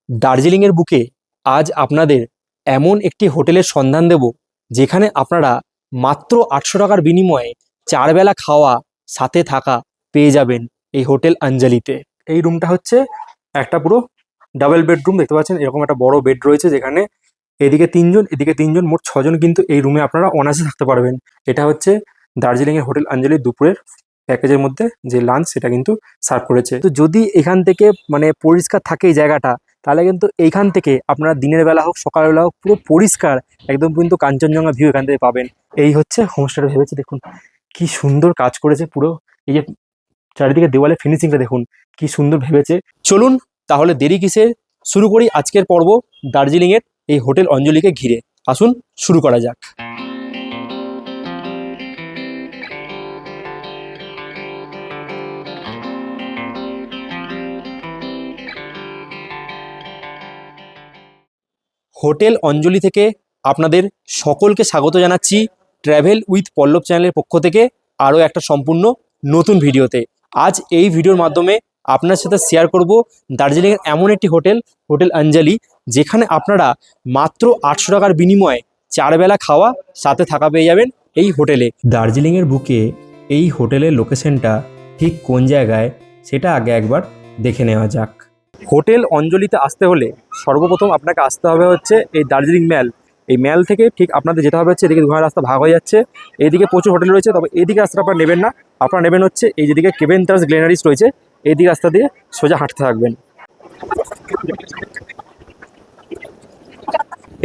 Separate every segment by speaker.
Speaker 1: দার্জিলিংয়ের বুকে আজ আপনাদের এমন একটি হোটেলের সন্ধান দেব যেখানে আপনারা মাত্র 800 টাকার বিনিময়ে 4 বেলা খাওয়া সাথে থাকা পেয়ে যাবেন এই হোটেল অঞ্জলিতে। এই রুমটা হচ্ছে একটা পুরো ডাবল বেডরুম, দেখতে পাচ্ছেন এরকম একটা বড় বেড রয়েছে যেখানে এদিকে 3 জন এদিকে 3 জন, মোট 6 জন কিন্তু এই রুমে আপনারা অনায়াসে থাকতে পারবেন। এটা হচ্ছে দার্জিলিংয়ের হোটেল অঞ্জলির দুপুরের প্যাকেজের মধ্যে যে লাঞ্চ সেটা কিন্তু সার্ভ করেছে। তো যদি এখান থেকে মানে পরিষ্কার থাকে এই জায়গাটা, তাহলে কিন্তু এইখান থেকে আপনারা দিনের বেলা হোক সকালবেলা হোক পুরো পরিষ্কার একদম কিন্তু কাঞ্চনজঙ্ঘা ভিউ এখান থেকে পাবেন। এই হচ্ছে হোমস্টেটা ভেবেছে, দেখুন কি সুন্দর কাজ করেছে, পুরো এই যে চারিদিকে দেওয়ালে ফিনিশিংটা দেখুন কি সুন্দর ভেবেছে। চলুন তাহলে দেরি কিসের, শুরু করি আজকের পর্ব দার্জিলিংয়ের এই হোটেল অঞ্জলিকে ঘিরে। আসুন শুরু করা যাক। হোটেল অঞ্জলি থেকে আপনাদের সকলকে স্বাগত জানাচ্ছি ট্র্যাভেল উইথ পল্লব চ্যানেলের পক্ষ থেকে আরও একটা সম্পূর্ণ নতুন ভিডিওতে। আজ এই ভিডিওর মাধ্যমে আপনার সাথে শেয়ার করব দার্জিলিংয়ের এমন একটি হোটেল, হোটেল অঞ্জলি, যেখানে আপনারা মাত্র 800 টাকার বিনিময়ে 4 বেলা খাওয়া সাথে থাকা পেয়ে যাবেন এই হোটেলে। দার্জিলিংয়ের বুকে এই হোটেলের লোকেশনটা ঠিক কোন জায়গায় সেটা আগে একবার দেখে নেওয়া যাক। হোটেল অঞ্জলিতে আসতে হলে সর্বপ্রথম আপনাকে আসতে হবে হচ্ছে এই দার্জিলিং ম্যাল। এই ম্যাল থেকে ঠিক আপনাদের যেতে হবে হচ্ছে, এদিকে দুখানা রাস্তা ভাগ হয়ে যাচ্ছে, এইদিকে প্রচুর হোটেল রয়েছে, তবে এইদিকে রাস্তাটা আপনারা নেবেন না, আপনারা নেবেন হচ্ছে এই যেদিকে কেভেন্টার্স গ্লেনারিস রয়েছে, এইদিকে রাস্তা দিয়ে সোজা হাঁটতে থাকবেন।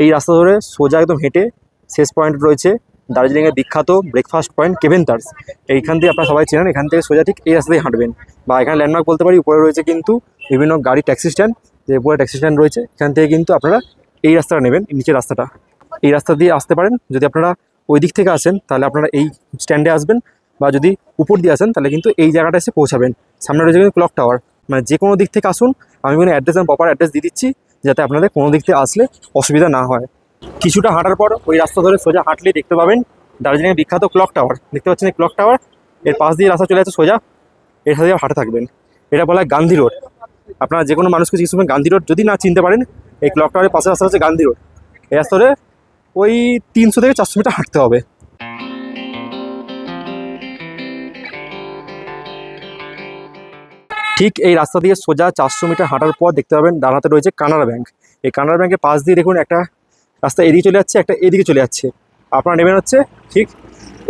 Speaker 1: এই রাস্তা ধরে সোজা একদম হেঁটে শেষ পয়েন্ট রয়েছে দার্জিলিংয়ের বিখ্যাত ব্রেকফাস্ট পয়েন্ট কেভেন্টার্স। এইখান থেকে আপনারা সবাই চেনেন, এখান থেকে সোজা ঠিক এই রাস্তা দিয়ে হাঁটবেন, বা এখানে ল্যান্ডমার্ক বলতে পারি, উপরে রয়েছে কিন্তু বিভিন্ন গাড়ি ট্যাক্সি স্ট্যান্ড, যে উপরে ট্যাক্সি স্ট্যান্ড রয়েছে, এখান থেকে কিন্তু আপনারা এই রাস্তাটা নেবেন, নিচের রাস্তাটা, এই রাস্তা দিয়ে আসতে পারেন। যদি আপনারা ওই দিক থেকে আসেন তাহলে আপনারা এই স্ট্যান্ডে আসবেন, বা যদি উপর দিয়ে আসেন তাহলে কিন্তু এই জায়গাটা এসে পৌঁছাবেন। সামনে রয়েছে কিন্তু ক্লক টাওয়ার। মানে যে কোনো দিক থেকে আসুন, আমি কোনো অ্যাড্রেস এবং প্রপার অ্যাড্রেস দিয়ে দিচ্ছি যাতে আপনাদের কোনো দিক থেকে আসলে অসুবিধা না হয়। কিছুটা হাঁটার পর ওই রাস্তা ধরে সোজা হাঁটলেই দেখতে পাবেন দার্জিলিংয়ের বিখ্যাত ক্লক টাওয়ার। দেখতে পাচ্ছেন এই ক্লক টাওয়ার, এর পাশ দিয়ে রাস্তা চলে যাচ্ছে সোজা, এর সাথে হাঁটে থাকবেন। এটা বলা হয় গান্ধী রোড। আপনারা যে কোনো মানুষকে জিজ্ঞেস করবেন গান্ধী রোড, যদি না চিনতে পারেন এই ক্লক টাওয়ারের পাশে রাস্তা হচ্ছে গান্ধী রোড। এই রাস্তা ধরে ওই 300 থেকে 400 মিটার হাঁটতে হবে। ঠিক এই রাস্তা দিয়ে সোজা 400 মিটার হাঁটার পর দেখতে পাবেন ডান হাতে রয়েছে কানাড়া ব্যাংক। এই কানাড়া ব্যাংকের পাশ দিয়ে দেখুন একটা রাস্তা এদিকে চলে যাচ্ছে, একটা এদিকে চলে যাচ্ছে। আপনারা নেবেন হচ্ছে ঠিক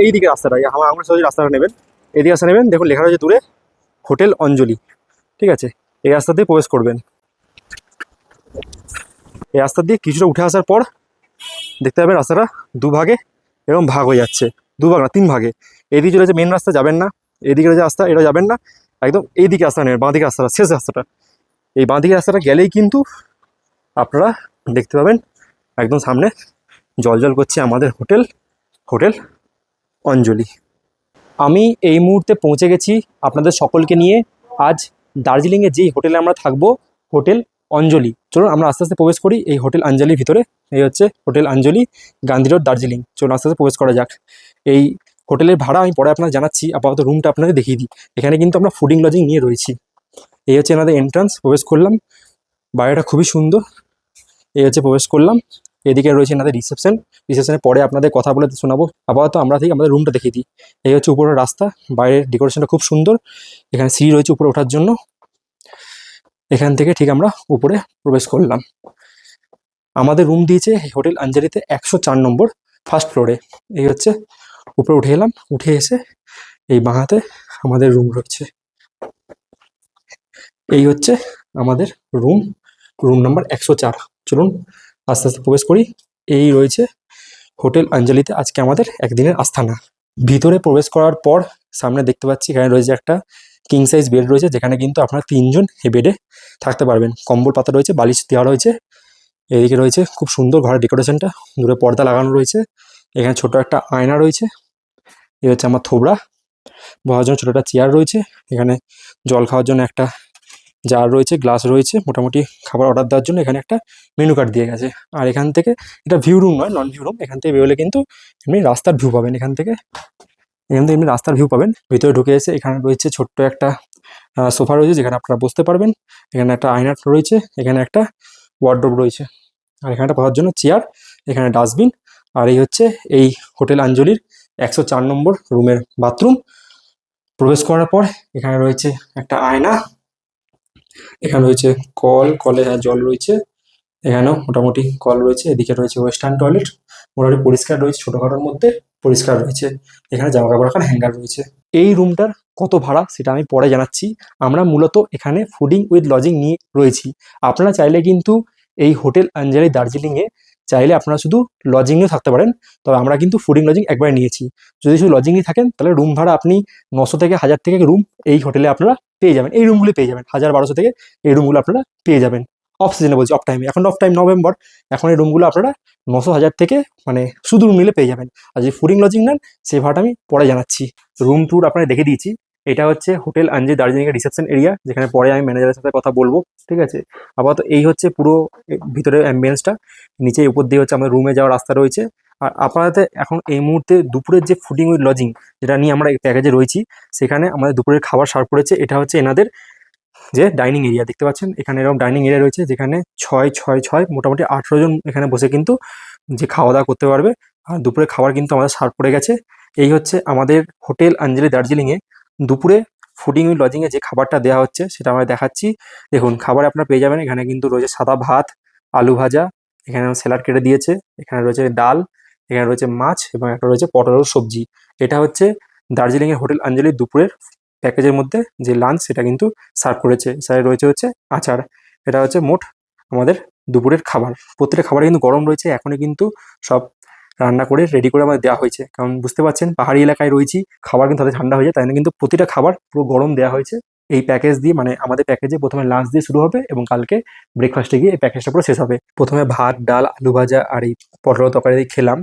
Speaker 1: এই দিকে রাস্তাটা, আমরা সোজা রাস্তাটা নেবেন, এদিকে রাস্তা নেবেন, দেখুন লেখা রয়েছে দূরে হোটেল অঞ্জলি। ঠিক আছে, এই রাস্তা দিয়ে প্রবেশ করবেন। এই রাস্তা দিয়ে কিছুটা উঠে আসার পর দেখতে পাবেন রাস্তাটা দুভাগে এরকম ভাগ হয়ে যাচ্ছে, দুভাগ না 3 ভাগে। এদিকে চলে যাচ্ছে মেন রাস্তা, যাবেন না, এদিকে রয়েছে রাস্তা, এটা যাবেন না, একদম এইদিকে রাস্তা নেবেন, বাঁদিকে রাস্তাটা, শেষ রাস্তাটা। এই বাঁদিকে রাস্তাটা গেলেই কিন্তু আপনারা দেখতে পাবেন একদম সামনে জল করছে আমাদের হোটেল, হোটেল অঞ্জলি। আমি এই মুহূর্তে পৌঁছে গেছি আপনাদের সকলকে নিয়ে আজ দার্জিলিংয়ে যেই হোটেলে আমরা থাকবো, হোটেল অঞ্জলি। চলুন আমরা আস্তে আস্তে প্রবেশ করি এই হোটেল অঞ্জলির ভিতরে। এই হচ্ছে হোটেল অঞ্জলি, গান্ধী রোড, দার্জিলিং। চলুন আস্তে আস্তে প্রবেশ করা যাক। এই হোটেলের ভাড়া আমি পরে আপনাদের জানাচ্ছি, আপাতত রুমটা আপনাদের দেখিয়ে দিই। এখানে কিন্তু আমরা ফুডিং লজিং নিয়ে রয়েছি। এই হচ্ছে আমাদের এন্ট্রান্স, প্রবেশ করলাম, বাইরেটা খুবই সুন্দর। এই হচ্ছে প্রবেশ করলাম, এদিকে রয়েছে আমাদের রিসেপশন। রিসেপশনের পরে আপনাদের কথা বলে শোনাবো, আপাতত আমরা থেকে আমাদের রুমটা দেখিয়ে দিই। এই হচ্ছে উপরের রাস্তা, বাইরের ডেকোরেশনটা খুব সুন্দর, এখানে সিঁড়ি রয়েছে উপরে ওঠার জন্য। এখান থেকে ঠিক আমরা উপরে প্রবেশ করলাম। আমাদের রুম দিয়েছে হোটেল অঞ্জলিতে 104 নম্বর ফার্স্ট ফ্লোরে। এই হচ্ছে উপরে উঠে এলাম, উঠে এসে এই বাঁহাতে আমাদের রুম রয়েছে। এই হচ্ছে আমাদের রুম, রুম নাম্বার 104। চলুন আস্তে আস্তে প্রবেশ করি। এই রয়েছে হোটেল অঞ্জলিতে আজকে আমাদের একদিনের আস্থানা। ভিতরে প্রবেশ করার পর সামনে দেখতে পাচ্ছি এখানে রয়েছে একটা কিং সাইজ বেড রয়েছে, যেখানে কিন্তু আপনারা 3 জন এই বেডে থাকতে পারবেন। কম্বল পাতা রয়েছে, বালিশ দেওয়া রয়েছে। এদিকে রয়েছে খুব সুন্দর ঘরের ডেকোরেশনটা, দূরে পর্দা লাগানো রয়েছে। এখানে ছোট একটা আয়না রয়েছে। এই হচ্ছে আমার থোবড়া, বসার জন্য ছোট একটা চেয়ার রয়েছে। এখানে জল খাওয়ার জন্য একটা জার রয়েছে, গ্লাস রয়েছে, মোটামুটি খাবার অর্ডার দেওয়ার জন্য এখানে একটা মেনু কার্ড দিয়ে গেছে। আর এখান থেকে এটা ভিউ রুম নয়, নন ভিউ রুম। এখান থেকে বেরোলে কিন্তু এমনি রাস্তার ভিউ পাবেন, এখান থেকে এমনি রাস্তার ভিউ পাবেন। ভিতরে ঢুকে এসে এখানে রয়েছে ছোট্ট একটা সোফা রয়েছে, যেখানে আপনারা বসতে পারবেন। এখানে একটা আয়না রয়েছে, এখানে একটা ওয়ার্ডরোব রয়েছে, আর এখানটা বসার জন্য চেয়ার, এখানে ডাস্টবিন। আর এই হচ্ছে এই হোটেল আঞ্জলির 104 নম্বর রুমের বাথরুম। প্রবেশ করার পর এখানে রয়েছে একটা আয়না, এখানে রয়েছে কলে জল রয়েছে, এখানেও মোটামুটি কল রয়েছে, এদিকে রয়েছে ওয়েস্টার্ন টয়লেট, মোটামুটি পরিষ্কার রয়েছে, ছোটোখাটোর মধ্যে পরিষ্কার রয়েছে। এখানে জামা কাপড় রাখার হ্যাঙ্গার রয়েছে। এই রুমটার কত ভাড়া সেটা আমি পরে জানাচ্ছি। আমরা মূলত এখানে ফুডিং উইথ লজিং নিয়ে রয়েছি। আপনারা চাইলে কিন্তু এই হোটেল আঞ্জলি দার্জিলিংয়ে চাইলে আপনারা শুধু লজিংয়েও থাকতে পারেন, তবে আমরা কিন্তু ফুডিং লজিং একবারে নিয়েছি। যদি শুধু লজিং নিয়ে থাকেন তাহলে রুম ভাড়া আপনি 900 থেকে 1000 থেকে রুম এই হোটেলে আপনারা পেয়ে যাবেন, এই রুমগুলি পেয়ে যাবেন, 1000-1200 থেকে এই রুমগুলো আপনারা পেয়ে যাবেন। অফ সিজনে বলছি, অফ টাইমে, এখন অফ টাইম নভেম্বর, এখন এই রুমগুলো আপনারা 900-1000 থেকে মানে শুধু রুম নিলে পেয়ে যাবেন। আর যদি ফুডিং লজিং নেন সেই ভাড়াটা আমি পরে জানাচ্ছি। রুম ট্যুর আপনাকে দেখে দিয়েছি। এটা হচ্ছে হোটেল আঞ্জলি দার্জিলিংয়ের রিসেপশন এরিয়া, যেখানে পরে আমি ম্যানেজারের সাথে কথা বলবো, ঠিক আছে। আপাতত এই হচ্ছে পুরো ভিতরের অ্যাম্বিয়েন্সটা। নিচে উপর দিয়ে হচ্ছে আমাদের রুমে যাওয়ার রাস্তা রয়েছে। আর আপনাদের এখন এই মুহূর্তে দুপুরের যে ফুডিং উইথ লজিং যেটা নিয়ে আমরা এই প্যাকেজে রয়েছি, সেখানে আমাদের দুপুরের খাবার সার্ভ করেছে। এটা হচ্ছে এনাদের যে ডাইনিং এরিয়া দেখতে পাচ্ছেন, এখানে এরকম ডাইনিং এরিয়া রয়েছে, যেখানে 6x6 মোটামুটি 18 জন এখানে বসে কিন্তু যে খাওয়া দাওয়া করতে পারবে। আর দুপুরে খাবার কিন্তু আমাদের সার্ভ করে গেছে। এই হচ্ছে আমাদের হোটেল আঞ্জলি দার্জিলিংয়ে দুপুরে ফুডিং উইথ লজিংয়ে যে খাবারটা দেওয়া হচ্ছে সেটা আমরা দেখাচ্ছি। দেখুন, খাবার আপনারা পেয়ে যাবেন। এখানে কিন্তু রয়েছে সাদা ভাত, আলু ভাজা, এখানে স্যালাড কেটে দিয়েছে, এখানে রয়েছে ডাল, এখানে রয়েছে মাছ এবং একটা রয়েছে পটলের সবজি। এটা হচ্ছে দার্জিলিংয়ের হোটেল আঞ্জলির দুপুরের প্যাকেজের মধ্যে যে লাঞ্চ সেটা কিন্তু সার্ভ করেছে। সাথে রয়েছে হচ্ছে আচার। এটা হচ্ছে মোট আমাদের দুপুরের খাবার। প্রত্যেকটা খাবার কিন্তু গরম রয়েছে, এখনই কিন্তু সব রান্না করে রেডি করে আমাদের দেওয়া হয়েছে। কারণ বুঝতে পারছেন পাহাড়ি এলাকায় রয়েছি, খাবার কিন্তু তাদের ঠান্ডা হয়ে যায়, তাই জন্য কিন্তু প্রতিটা খাবার পুরো গরম দেওয়া হয়েছে। এই প্যাকেজ দিয়ে মানে আমাদের প্যাকেজে প্রথমে লাঞ্চ দিয়ে শুরু হবে এবং কালকে ব্রেকফাস্টে গিয়ে এই প্যাকেজটা পুরো শেষ হবে। প্রথমে ভাত, ডাল, আলু ভাজা আর এই পটল তরকারি দিয়ে খেলাম।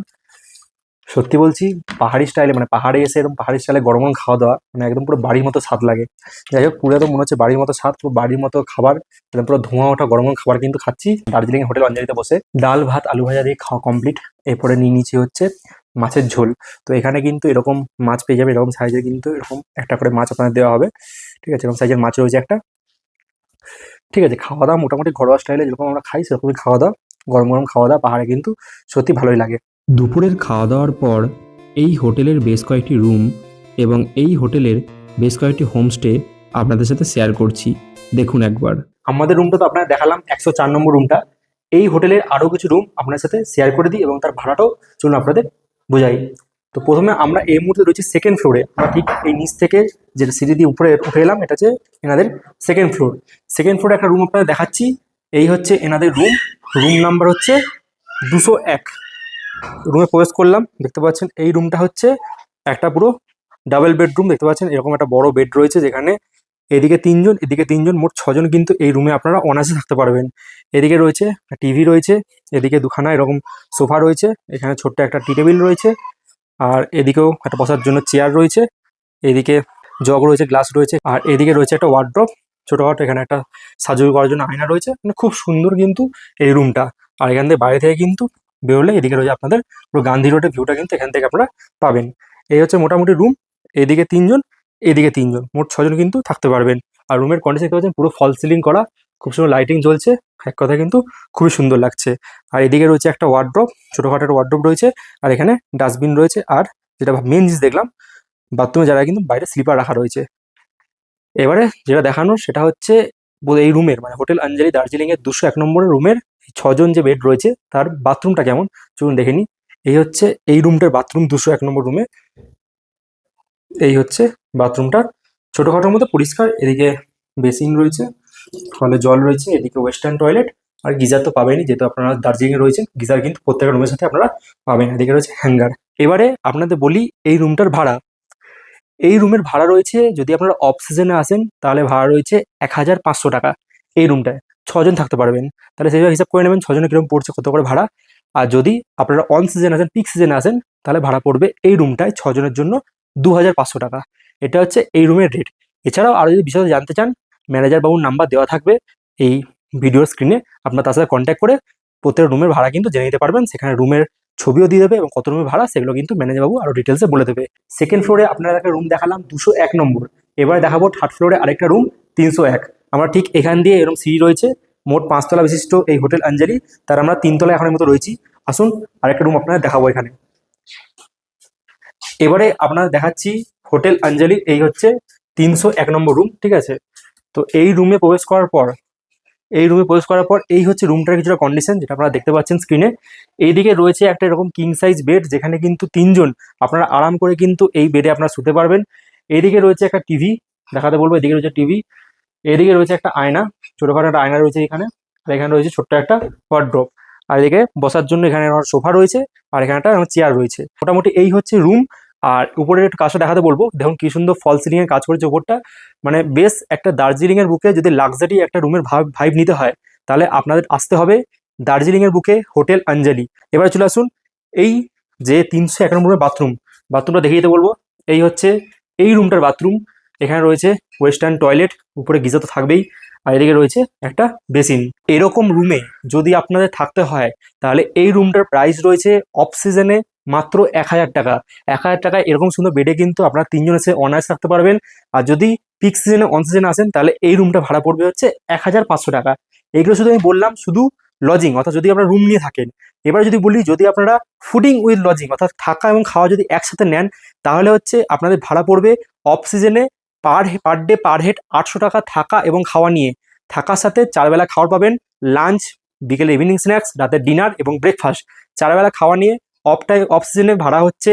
Speaker 1: সত্যি বলছি, পাহাড়ি স্টাইলে মানে পাহাড়ে এসে এরকম পাহাড়ি স্টাইলে গরম গরম খাওয়া দাওয়া মানে একদম পুরো বাড়ির মতো স্বাদ লাগে। যাই হোক, পুরো তো মনে হচ্ছে বাড়ির মতো স্বাদ, পুরো বাড়ির মতো খাবার, একদম পুরো ধোঁয়া ওঠা গরম গরম খাবার কিন্তু খাচ্ছি দার্জিলিং হোটেল অঞ্জলিতে বসে। ডাল ভাত আলু ভাজা দিয়ে খাওয়া কমপ্লিট। এরপরে নিয়ে নিচ্ছি হচ্ছে মাছের ঝোল। তো এখানে কিন্তু এরকম মাছ পেয়ে যাবে, এরকম সাইজের কিন্তু এরকম একটা করে মাছ আপনাদের দেওয়া হবে, ঠিক আছে। এরকম সাইজের মাছ রয়েছে একটা, ঠিক আছে। খাওয়া দাওয়া মোটামুটি ঘরোয়া স্টাইলে যেরকম আমরা খাই সেরকমই খাওয়া দাওয়া, গরম গরম খাওয়া দাওয়া পাহাড়ে কিন্তু সত্যি ভালোই লাগে।
Speaker 2: দুপুরের খাওয়া দাওয়ার পর এই হোটেলের বেশ কয়েকটি রুম এবং এই হোটেলের বেশ কয়েকটি হোমস্টে আপনাদের সাথে শেয়ার করছি, দেখুন একবার।
Speaker 1: আমাদের রুমটা তো আপনারা দেখালাম, 104 নম্বর রুমটা। এই হোটেলের আরও কিছু রুম আপনার সাথে শেয়ার করে দিই এবং তার ভাড়াটাও চলুন আপনাদের বোঝাই। তো প্রথমে আমরা এই মুহূর্তে রয়েছি সেকেন্ড ফ্লোরে। আমরা ঠিক এই নিচ থেকে যে সিঁড়ি দিয়ে উপরে উঠে এলাম, এটা হচ্ছে এনাদের সেকেন্ড ফ্লোর। সেকেন্ড ফ্লোরে একটা রুম আপনাদের দেখাচ্ছি। এই হচ্ছে এনাদের রুম, রুম নাম্বার হচ্ছে 201। রুমে প্রবেশ করলাম, দেখতে পাচ্ছেন এই রুমটা হচ্ছে একটা পুরো ডাবল বেডরুম। দেখতে পাচ্ছেন এরকম একটা বড় বেড রয়েছে, যেখানে এদিকে 3 জন এদিকে 3 জন, মোট 6 জন কিন্তু এই রুমে আপনারা অনায়াসে থাকতে পারবেন। এদিকে রয়েছে টিভি রয়েছে, এদিকে দুখানা এরকম সোফা রয়েছে, এখানে ছোট্ট একটা টি টেবিল রয়েছে, আর এদিকেও একটা বসার জন্য চেয়ার রয়েছে, এদিকে জগ রয়েছে, গ্লাস রয়েছে, আর এদিকে রয়েছে একটা ওয়ার্ড্রপ ছোটখাটো, এখানে একটা সাজু করার জন্য আয়না রয়েছে। মানে খুব সুন্দর কিন্তু এই রুমটা। আর এখান থেকে বাইরে থেকে কিন্তু বেরোলে এদিকে রয়েছে আপনাদের পুরো গান্ধী রোডের ভিউটা কিন্তু এখান থেকে আপনারা পাবেন। এই হচ্ছে মোটামুটি রুম। এদিকে 3 জন এদিকে 3 জন, মোট 6 জন কিন্তু থাকতে পারবেন। আর রুমের কন্ডিশন দেখতে পাচ্ছেন পুরো ফল সিলিং করা, খুব সুন্দর লাইটিং জ্বলছে, এক কথা কিন্তু খুবই সুন্দর লাগছে। আর এদিকে রয়েছে একটা ওয়ার্ড্রপ, ছোটোখাটো একটা ওয়ার্ড্রপ রয়েছে, আর এখানে ডাস্টবিন রয়েছে। আর যেটা মেন জিনিস দেখলাম, বাথরুমে যারা কিন্তু বাইরে স্লিপার রাখা রয়েছে। এবারে যেটা দেখানোর সেটা হচ্ছে এই রুমের মানে হোটেল আঞ্জলি দার্জিলিংয়ের 201 নম্বরের রুমের 6 জন যে বেড রয়েছে তার বাথরুমটা কেমন চলুন দেখে নিই। এই হচ্ছে এই রুমটার বাথরুম, 201 নম্বর রুমে। এই হচ্ছে বাথরুমটা, ছোটোখাটোর মধ্যে পরিষ্কার। এদিকে বেসিন রয়েছে, ফলে জল রয়েছে, এদিকে ওয়েস্টার্ন টয়লেট। আর গিজার তো পাবেনই, যেহেতু আপনারা দার্জিলিংয়ে রয়েছেন, গিজার কিন্তু প্রত্যেকটা রুমের সাথে আপনারা পাবেন। এদিকে রয়েছে হ্যাঙ্গার। এবারে আপনাদের বলি এই রুমটার ভাড়া। এই রুমের ভাড়া রয়েছে, যদি আপনারা অফ সিজনে আসেন তাহলে ভাড়া রয়েছে 1500 টাকা। এই রুমটায় 6 জন থাকতে পারবেন, তাহলে সেইভাবে হিসাব করে নেবেন 6 জনের কিরকম পড়ছে, কত করে ভাড়া। আর যদি আপনারা অন সিজন আসেন, পিক সিজনে আসেন, তাহলে ভাড়া পড়বে এই রুমটায় 6 জনের জন্য 2500 টাকা। এটা হচ্ছে এই রুমের রেট। এছাড়াও আরও যদি বিশদ জানতে চান, ম্যানেজার বাবুর নাম্বার দেওয়া থাকবে এই ভিডিওর স্ক্রিনে, আপনার তার সাথে কন্ট্যাক্ট করে প্রত্যেক রুমের ভাড়া কিন্তু জেনে নিতে পারবেন। সেখানে রুমের ছবিও দিয়ে দেবে এবং কত রুমের ভাড়া সেগুলো কিন্তু ম্যানেজার বাবু আরও ডিটেলসে বলে দেবে। সেকেন্ড ফ্লোরে আপনারা একটা রুম দেখালাম 201 নম্বর। এবার দেখাবো থার্ড ফ্লোরে আরেকটা রুম 301। আমরা ঠিক এখান দিয়ে এরকম সিঁড়ি রয়েছে, মোট 5 তলা বিশিষ্ট এই হোটেল অঞ্জলি, তার আমরা 3 তলায় এখনের মতো রয়েছি। আসুন আরেকটা রুম আপনাদের দেখাবো এখানে। এবারে আপনাদের দেখাচ্ছি হোটেল অঞ্জলি, এই হচ্ছে 301 নম্বর রুম, ঠিক আছে। তো এই রুমে প্রবেশ করার পর এই হচ্ছে রুমটার কিছুটা কন্ডিশন, যেটা আপনারা দেখতে পাচ্ছেন স্ক্রিনে। এইদিকে রয়েছে একটা এরকম কিং সাইজ বেড, যেখানে কিন্তু 3জন আপনারা আরাম করে কিন্তু এই বেডে আপনারা শুতে পারবেন। এইদিকে রয়েছে একটা টিভি, দেখাতে বলবো। এদিকে রয়েছে টিভি, এদিকে রয়েছে একটা আয়না, ছোটখাটো একটা আয়না রয়েছে এখানে। আর এখানে রয়েছে ছোট্ট একটা ওয়ার্ড্রোব। আর এদিকে বসার জন্য এখানে আমার সোফা রয়েছে, আর এখানে একটা চেয়ার রয়েছে। মোটামুটি এই হচ্ছে রুম। আর উপরের একটু কাজটা দেখাতে বলবো। দেখুন কি সুন্দর ফল সিলিং এর কাজ করেছে উপরটা। মানে বেশ একটা দার্জিলিং এর বুকে যদি লাক্সারি একটা রুমের ভাইব নিতে হয়, তাহলে আপনাদের আসতে হবে দার্জিলিং এর বুকে হোটেল অঞ্জলি। এবারে চলে আসুন এই যে 301 নম্বরের বাথরুমটা দেখিয়ে দিতে বলবো। এই হচ্ছে এই রুমটার বাথরুম। এখানে রয়েছে ওয়েস্টার্ন টয়লেট, উপরে গিজার তো থাকবেই, আর এদিকে রয়েছে একটা বেসিন। এরকম রুমে যদি আপনাদের থাকতে হয়, তাহলে এই রুমটার প্রাইস রয়েছে অফ সিজনে মাত্র 1000 টাকা। 1000 টাকায় এরকম সুন্দর বেডে কিন্তু আপনারা 3জন এসে অনায়াস থাকতে পারবেন। আর যদি পিক সিজনে অন সিজনে আসেন, তাহলে এই রুমটা ভাড়া পড়বে হচ্ছে 1500 টাকা। এইগুলো শুধু আমি বললাম শুধু লজিং, অর্থাৎ যদি আপনারা রুম নিয়ে থাকেন। এবার যদি বলি, যদি আপনারা ফুডিং উইথ লজিং অর্থাৎ থাকা এবং খাওয়া যদি একসাথে নেন, তাহলে হচ্ছে আপনাদের ভাড়া পড়বে অফ সিজনে পার ডে পার হেড 800 টাকা থাকা এবং খাওয়া নিয়ে। থাকার সাথে 4 বেলা খাওয়ার পাবেন, লাঞ্চ, বিকেলে ইভিনিং স্ন্যাক্স, রাতের ডিনার এবং ব্রেকফাস্ট। 4 বেলা খাওয়া নিয়ে অফ সিজনে ভাড়া হচ্ছে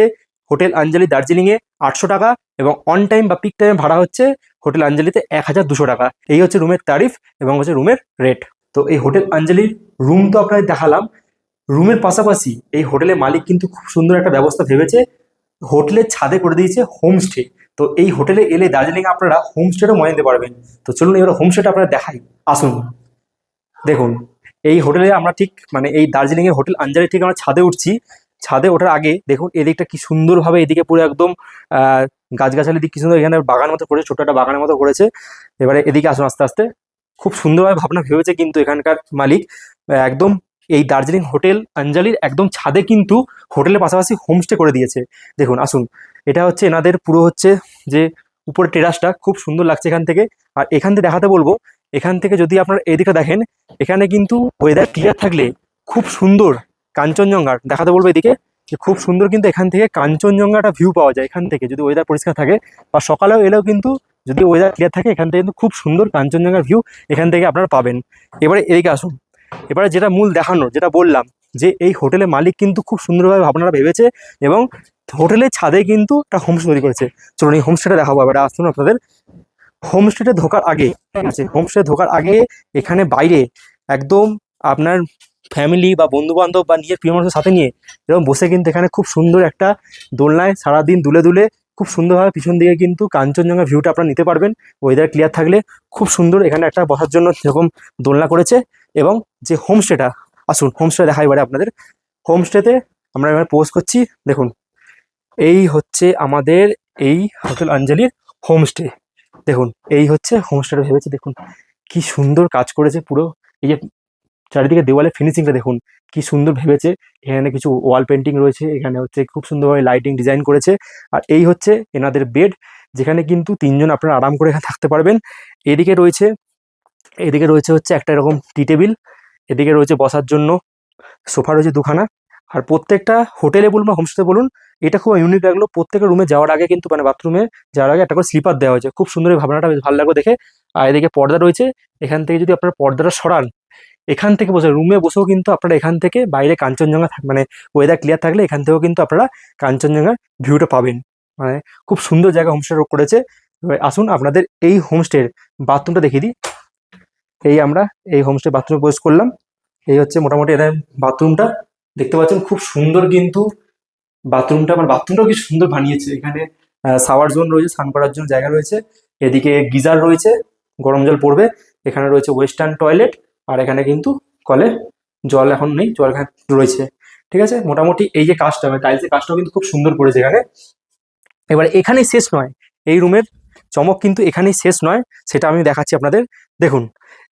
Speaker 1: হোটেল অঞ্জলি দার্জিলিংয়ে 800 টাকা, এবং অন টাইম বা পিক টাইমে ভাড়া হচ্ছে হোটেল অঞ্জলিতে 1200 টাকা। এই হচ্ছে রুমের তারিফ এবং হচ্ছে রুমের রেট। তো এই হোটেল অঞ্জলির রুম তো আপনাদের দেখালাম। রুমের পাশাপাশি এই হোটেলের মালিক কিন্তু খুব সুন্দর একটা ব্যবস্থা ভেবেছে, হোটেলের ছাদে করে দিয়েছে হোমস্টে। তো এই হোটেলে এলে দার্জিলিংয়ে আপনারা হোমস্টেরও মজা নিতে পারবেন। তো চলুন এবার হোমস্টেটা আপনারা দেখাই, আসুন। দেখুন এই হোটেলে আমরা ঠিক মানে এই দার্জিলিংয়ের হোটেল অঞ্জলি থেকে আমরা ছাদে উঠছি। ছাদে ওঠার আগে দেখুন এদিকটা কি সুন্দরভাবে, এদিকে পুরো একদম গাছগাছালি দিক কি সুন্দর, এখানে বাগান মতো করেছে, ছোট একটা বাগানের মতো করেছে। এবারে এদিকে আসুন আস্তে আস্তে। খুব সুন্দরভাবে ভাবনা ভেবেছে কিন্তু এখানকার মালিক। একদম এই দার্জিলিং হোটেল অঞ্জলির একদম ছাদে কিন্তু হোটেলের পাশাপাশি হোমস্টে করে দিয়েছে। দেখুন আসুন, এটা হচ্ছে এনাদের পুরো হচ্ছে যে উপরে টেরাসটা খুব সুন্দর লাগছে এখান থেকে। আর এখান থেকে দেখাতে বলবো, এখান থেকে যদি আপনারা এদিকে দেখেন, এখানে কিন্তু ওয়েদার ক্লিয়ার থাকলে খুব সুন্দর কাঞ্চনজঙ্ঘার দেখাতে বলবো এদিকে, যে খুব সুন্দর কিন্তু এখান থেকে কাঞ্চনজঙ্ঘাটা ভিউ পাওয়া যায় এখান থেকে, যদি ওয়েদার পরিষ্কার থাকে। বা সকালেও এলেও কিন্তু যদি ওয়েদার ক্লিয়ার থাকে, এখান থেকে কিন্তু খুব সুন্দর কাঞ্চনজঙ্ঘার ভিউ এখান থেকে আপনারা পাবেন। এবারে এদিকে আসুন, এবারে যেটা মূল দেখানোর, যেটা বললাম যে এই হোটেলের মালিক কিন্তু খুব সুন্দরভাবে ভাবনাটা ভেবেছে এবং হোটেলের ছাদে কিন্তু একটা হোমস্টে তৈরি করেছে। চলুন এই হোমস্টেটা দেখাবো। এবারে আসুন আপনাদের হোমস্টেতে ঢোকার আগে, ঠিক আছে, হোমস্টে ঢোকার আগে এখানে বাইরে একদম আপনার ফ্যামিলি বা বন্ধু বান্ধব বা নিজের প্রিয় মানুষের সাথে নিয়ে এরকম বসে কিন্তু এখানে খুব সুন্দর একটা দোলনায় সারাদিন দুলে দুলে খুব সুন্দরভাবে পিছন দিকে কিন্তু কাঞ্চনজঙ্ঘা ভিউটা আপনারা নিতে পারবেন। ওয়েদার ক্লিয়ার থাকলে খুব সুন্দর এখানে একটা বসার জন্য এরকম দোলনা করেছে। এবং যে হোমস্টেটা, আসুন হোমস্টে দেখাই এবারে আপনাদের। হোমস্টেতে আমরা এবার পোস্ট করছি। দেখুন এই হচ্ছে আমাদের এই হোটেল অঞ্জলির হোমস্টে। দেখুন এই হচ্ছে হোমস্টেটা ভেবেছে, দেখুন কি সুন্দর কাজ করেছে পুরো। এই যে চারিদিকে দেওয়ালে ফিনিশিংটা দেখুন কি সুন্দর ভেবেছে। এখানে কিছু ওয়াল পেন্টিং রয়েছে, এখানে হচ্ছে খুব সুন্দরভাবে লাইটিং ডিজাইন করেছে। আর এই হচ্ছে এনাদের বেড, যেখানে কিন্তু 3জন আপনারা আরাম করে এখানে থাকতে পারবেন। এদিকে রয়েছে হচ্ছে একটা এরকম টি টেবিল, এদিকে রয়েছে বসার জন্য সোফা রয়েছে 2খানা। আর প্রত্যেকটা হোটেলে বলুন বা হোমস্টে বলুন, এটা খুব ইউনিক লাগলো। প্রত্যেকের রুমে যাওয়ার আগে কিন্তু মানে বাথরুমে যাওয়ার আগে একটা করে স্লিপার দেওয়া হয়েছে। খুব সুন্দর এই ভাবনাটা, বেশ ভালো লাগলো দেখে। আর এদিকে পর্দা রয়েছে, এখান থেকে যদি আপনারা পর্দাটা সরান, এখান থেকে বসে রুমে বসেও কিন্তু আপনারা এখান থেকে বাইরে কাঞ্চনজঙ্ঘা মানে ওয়েদার ক্লিয়ার থাকলে এখান থেকেও কিন্তু আপনারা কাঞ্চনজঙ্ঘার ভিউটা পাবেন। মানে খুব সুন্দর জায়গা হোমস্টে করেছে। এবার আসুন আপনাদের এই হোমস্টের বাথরুমটা দেখিয়ে দিই। এই আমরা এই হোমস্টে বাথরুমে প্রবেশ করলাম। এই হচ্ছে মোটামুটি এদের বাথরুমটা, দেখতে পাচ্ছেন খুব সুন্দর কিন্তু বাথরুমটা, মানে বাথরুমটাও কি সুন্দর বানিয়েছে। এখানে শাওয়ার জোন রয়েছে, স্নান করার জন্য জায়গা রয়েছে। এদিকে গিজার রয়েছে, গরম জল পড়বে। এখানে রয়েছে ওয়েস্টার্ন টয়লেট, আর এখানে কিন্তু কলে জল এখন নেই, জল এখানে রয়েছে। ঠিক আছে, মোটামুটি এই যে কাজটা মানে টাইলসের কাজটাও কিন্তু খুব সুন্দর করেছে এখানে। এবার এখানেই শেষ নয়, এই রুমের চমক কিন্তু এখানেই শেষ নয়, সেটা আমি দেখাচ্ছি আপনাদের। দেখুন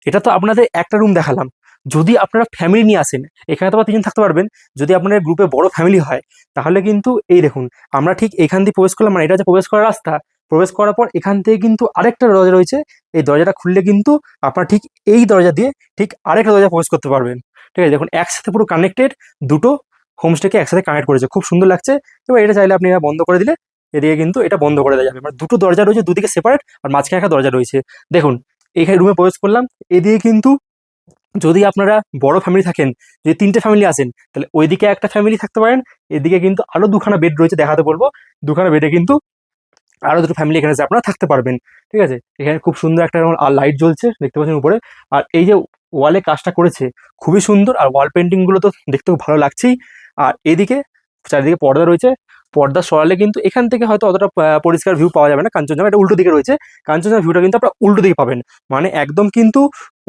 Speaker 1: এটা তো আপনাদের একটা রুম দেখালাম। যদি আপনারা ফ্যামিলি নিয়ে আসেন, এখানে তো আবার 3জন থাকতে পারবেন। যদি আপনাদের গ্রুপে বড় ফ্যামিলি হয়, তাহলে কিন্তু এই দেখুন আমরা ঠিক এখান দিয়ে প্রবেশ করলাম, মানে এটা যে প্রবেশ করার রাস্তা, প্রবেশ করার পর এখান থেকে কিন্তু আরেকটা দরজা রয়েছে। এই দরজাটা খুললে কিন্তু আপনারা ঠিক এই দরজা দিয়ে ঠিক আরেকটা দরজা প্রবেশ করতে পারবেন। ঠিক আছে, দেখুন একসাথে পুরো কানেক্টেড, দুটো হোমস্টেকে একসাথে কানেক্ট করেছে, খুব সুন্দর লাগছে। এবার এটা চাইলে আপনি বন্ধ করে দিলে এদিকে কিন্তু এটা বন্ধ করে দেওয়া যাবে। মানে দুটো দরজা রয়েছে, দুদিকে সেপারেট, আর মাঝখানে একটা দরজা রয়েছে। দেখুন এইখানে রুমে প্রবেশ করলাম, এদিকে কিন্তু যদি আপনারা বড় ফ্যামিলি থাকেন, যদি 3টে ফ্যামিলি আসেন, তাহলে ওইদিকে একটা ফ্যামিলি থাকতে পারেন। এদিকে কিন্তু আরো 2খানা বেড রয়েছে, দেখাতে বলবো। 2খানা বেডে কিন্তু আরো দুটো ফ্যামিলি এখানে আপনারা থাকতে পারবেন। ঠিক আছে, এখানে খুব সুন্দর একটা আর লাইট জ্বলছে দেখতে পাচ্ছেন উপরে। আর এই যে ওয়ালে কাজটা করেছে খুবই সুন্দর, আর ওয়াল পেন্টিং গুলো তো দেখতেও ভালো লাগছেই। আর এদিকে চারিদিকে পর্দা রয়েছে, পর্দা সরালে কিন্তু এখান থেকে হয়তো অতটা পরিষ্কার ভিউ পাওয়া যাবে না কাঞ্চনজঙ্ঘা, এটা উল্টো দিকে রয়েছে। কাঞ্চনজঙ্ঘা ভিউটা কিন্তু আপনারা উল্টো দিকে পাবেন, মানে একদম কিন্তু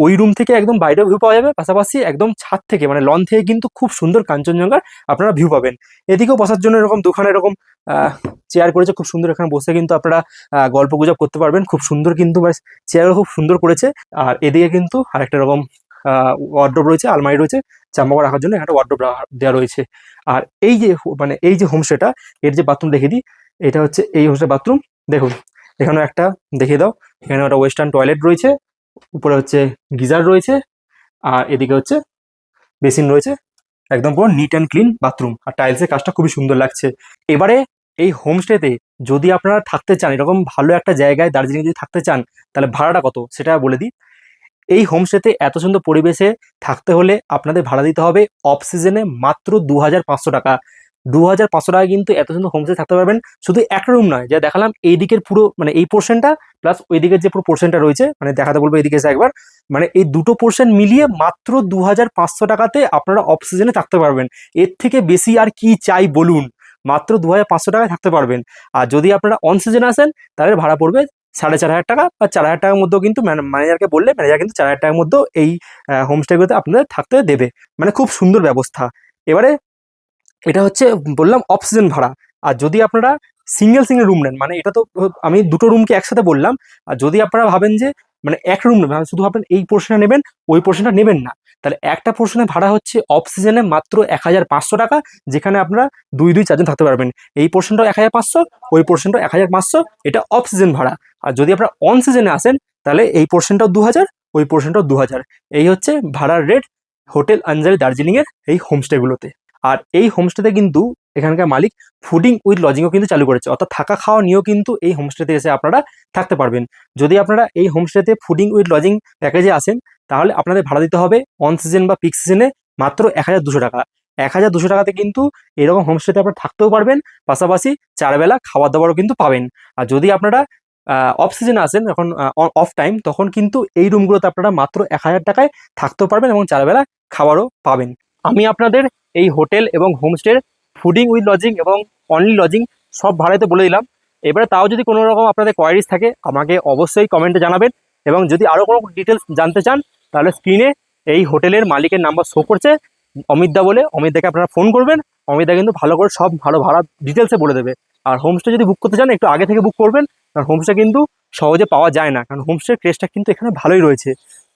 Speaker 1: ওই রুম থেকে একদম বাইরেও ভিউ পাওয়া যাবে, পাশাপাশি একদম ছাদ থেকে মানে লন থেকে কিন্তু খুব সুন্দর কাঞ্চনজঙ্ঘার আপনারা ভিউ পাবেন। এদিকেও বসার জন্য এরকম 2খানা এরকম চেয়ার করেছে, খুব সুন্দর। এখানে বসে কিন্তু আপনারা গল্প গুজব করতে পারবেন, খুব সুন্দর কিন্তু চেয়ারও খুব সুন্দর করেছে। আর এদিকে কিন্তু আরেকটা রকম ওয়ার্ড্রোব রয়েছে, আলমারি রয়েছে, জামা রাখার জন্য একটা ওয়ার্ড্রোব দেওয়া রয়েছে। আর এই যে মানে এই যে হোমস্টেটা, এর যে বাথরুম দেখিয়ে দিই, এটা হচ্ছে এই হোমস্টে বাথরুম। দেখুন এখানেও একটা দেখিয়ে দাও, এখানে একটা ওয়েস্টার্ন টয়লেট রয়েছে, উপরে হচ্ছে গিজার রয়েছে, আর এদিকে হচ্ছে বেসিন রয়েছে। একদম পুরো নিট অ্যান্ড ক্লিন বাথরুম, আর টাইলসের কাজটা খুবই সুন্দর লাগছে। এবারে এই হোমস্টেতে যদি আপনারা থাকতে চান, এরকম ভালো একটা জায়গায় দার্জিলিং যদি থাকতে চান, তাহলে ভাড়াটা কত সেটা বলে দিই। এই হোমস্টেতে এত সুন্দর পরিবেশে থাকতে হলে আপনাদের ভাড়া দিতে হবে অফ সিজনে মাত্র 2500 টাকা। 2500 টাকা কিন্তু এত সুন্দর হোমস্টে থাকতে পারবেন। শুধু একটা রুম নয়, যা দেখালাম এই দিকের পুরো মানে এই পোর্শনটা প্লাস ওই দিকের যে পুরো পোর্শনটা রয়েছে, মানে দেখাতে বলবো এইদিকে এসে একবার, মানে এই দুটো পোর্শন মিলিয়ে মাত্র 2500 টাকাতে আপনারা অফ সিজনে থাকতে পারবেন। এর থেকে বেশি আর কি চাই বলুন, মাত্র 2500 টাকায় থাকতে পারবেন। আর যদি আপনারা অন সিজনে আসেন, তাহলে ভাড়া পড়বে 4500 টাকা বা 4000 টাকার মধ্যেও কিন্তু ম্যানেজারকে বললে ম্যানেজার কিন্তু 4000 টাকার মধ্যেও এই হোমস্টেগুলোতে আপনাদের থাকতে দেবে। মানে খুব সুন্দর ব্যবস্থা। এবারে এটা হচ্ছে বললাম অফ সিজন ভাড়া। আর যদি আপনারা সিঙ্গেল রুম নেন, মানে এটা তো আমি দুটো রুমকে একসাথে বললাম। আর যদি আপনারা ভাবেন যে মানে এক রুম নেবেন, শুধু ভাবেন এই পোর্শনটা নেবেন, ওই পোর্শনটা নেবেন না, তাহলে একটা পোর্শনের ভাড়া হচ্ছে অফ সিজনে মাত্র 1500 টাকা, যেখানে আপনারা 2-4 জন থাকতে পারবেন। এই পোর্শনটাও 1500, ওই পোর্শনটাও 1500, এটা অফ সিজন ভাড়া। আর যদি আপনারা অন সিজনে আসেন, তাহলে এই পোর্শনটাও 2000, ওই পোর্শনটাও 2000। এই হচ্ছে ভাড়ার রেট হোটেল আঞ্জালি দার্জিলিংয়ের এই হোমস্টেগুলোতে। আর এই হোমস্টেতে কিন্তু এখানকার মালিক ফুডিং উইথ লজিংও কিন্তু চালু করেছে, অর্থাৎ থাকা খাওয়া নিয়েও কিন্তু এই হোমস্টেতে এসে আপনারা থাকতে পারবেন। যদি আপনারা এই হোমস্টেতে ফুডিং উইথ লজিং প্যাকেজে আসেন, তাহলে আপনাদের ভাড়া দিতে হবে অন সিজন বা পিক সিজনে মাত্র 1200 টাকা। 1200 টাকাতে কিন্তু এরকম হোমস্টেতে আপনারা থাকতেও পারবেন, পাশাপাশি 4 বেলা খাবার দাবারও কিন্তু পাবেন। আর যদি আপনারা অফ সিজনে আসেন, যখন অফ টাইম, তখন কিন্তু এই রুমগুলোতে আপনারা মাত্র 1000 টাকায় থাকতেও পারবেন এবং 4 বেলা খাবারও পাবেন। আমি আপনাদের এই হোটেল এবং হোমস্টের ফুডিং উইথ লজিং এবং অনলি লজিং সব ভাড়াতে বলে দিলাম। এবারে তাও যদি কোনো রকম আপনাদের কোয়ারিজ থাকে, আমাকে অবশ্যই কমেন্টে জানাবেন। এবং যদি আরও কোনো ডিটেলস জানতে চান, তাহলে স্ক্রিনে এই হোটেলের মালিকের নাম্বার শো করছে, অমিতদা বলে। অমিতদাকে আপনারা ফোন করবেন, অমিতদা কিন্তু ভালো করে সব ভালো ভাড়া ডিটেলসে বলে দেবে। আর হোমস্টে যদি বুক করতে চান, একটু আগে থেকে বুক করবেন, কারণ হোমস্টে কিন্তু সহজে পাওয়া যায় না, কারণ হোমস্টের ক্রেজটা কিন্তু এখানে ভালোই রয়েছে।